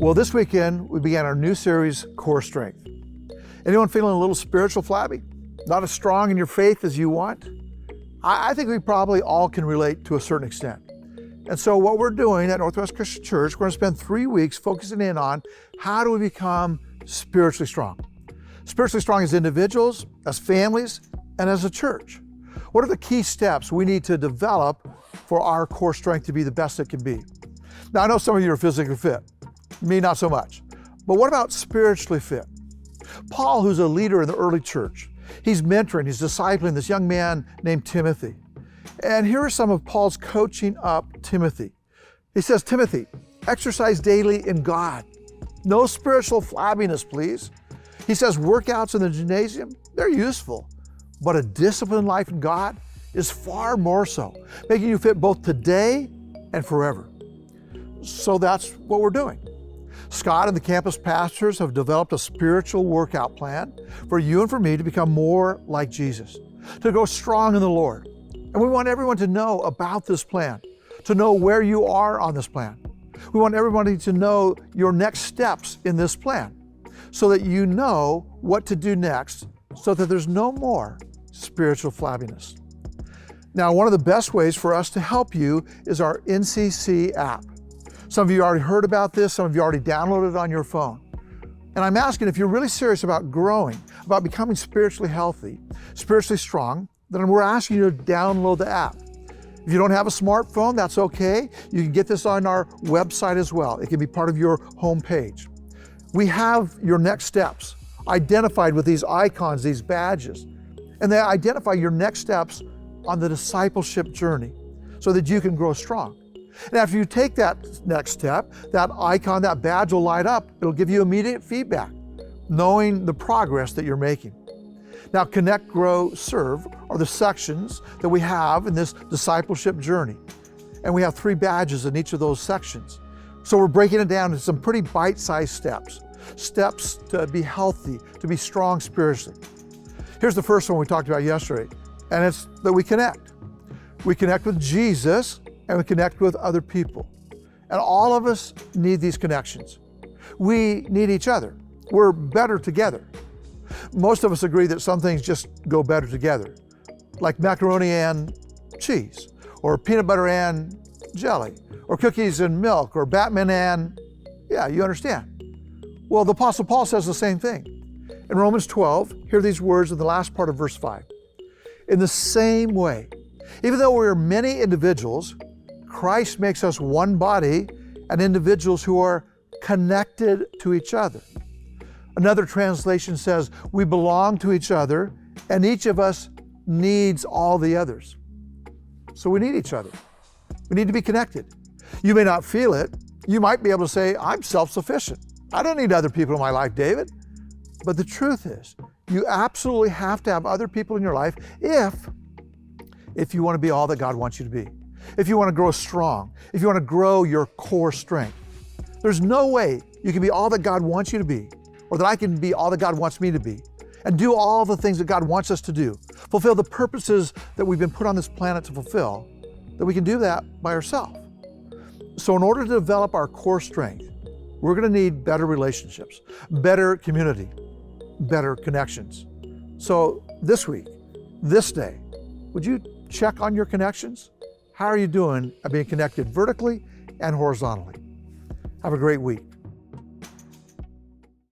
Well, this weekend, we began our new series, Core Strength. Anyone feeling a little spiritual flabby? Not as strong in your faith as you want? I think we probably all can relate to a certain extent. And so what we're doing at Northwest Christian Church, we're going to spend 3 weeks focusing in on how do we become spiritually strong. Spiritually strong as individuals, as families, and as a church. What are the key steps we need to develop for our core strength to be the best it can be? Now, I know some of you are physically fit. Me, not so much. But what about spiritually fit? Paul, who's a leader in the early church, he's mentoring, he's discipling this young man named Timothy. And here are some of Paul's coaching up Timothy. He says, Timothy, exercise daily in God. No spiritual flabbiness, please. He says workouts in the gymnasium, they're useful, but a disciplined life in God is far more so, making you fit both today and forever. So that's what we're doing. Scott and the campus pastors have developed a spiritual workout plan for you and for me to become more like Jesus, to go strong in the Lord. And we want everyone to know about this plan, to know where you are on this plan. We want everybody to know your next steps in this plan so that you know what to do next so that there's no more spiritual flabbiness. Now, one of the best ways for us to help you is our NCC app. Some of you already heard about this, some of you already downloaded it on your phone. And I'm asking if you're really serious about growing, about becoming spiritually healthy, spiritually strong, then we're asking you to download the app. If you don't have a smartphone, that's okay. You can get this on our website as well. It can be part of your homepage. We have your next steps identified with these icons, these badges, and they identify your next steps on the discipleship journey so that you can grow strong. And after you take that next step, that icon, that badge will light up. It'll give you immediate feedback, knowing the progress that you're making. Now, Connect, Grow, Serve are the sections that we have in this discipleship journey. And we have 3 badges in each of those sections. So we're breaking it down into some pretty bite-sized steps. Steps to be healthy, to be strong spiritually. Here's the first one we talked about yesterday, and it's that we connect. We connect with Jesus and we connect with other people. And all of us need these connections. We need each other. We're better together. Most of us agree that some things just go better together, like macaroni and cheese, or peanut butter and jelly, or cookies and milk, or Batman and, yeah, you understand. Well, the Apostle Paul says the same thing. In Romans 12, hear these words in the last part of verse 5. In the same way, even though we are many individuals, Christ makes us one body and individuals who are connected to each other. Another translation says, we belong to each other and each of us needs all the others. So we need each other. We need to be connected. You may not feel it. You might be able to say, I'm self-sufficient. I don't need other people in my life, David. But the truth is, you absolutely have to have other people in your life if you want to be all that God wants you to be. If you want to grow strong, if you want to grow your core strength. There's no way you can be all that God wants you to be, or that I can be all that God wants me to be, and do all the things that God wants us to do, fulfill the purposes that we've been put on this planet to fulfill, that we can do that by ourselves. So in order to develop our core strength, we're going to need better relationships, better community, better connections. So this week, this day, would you check on your connections? How are you doing at being connected vertically and horizontally? Have a great week.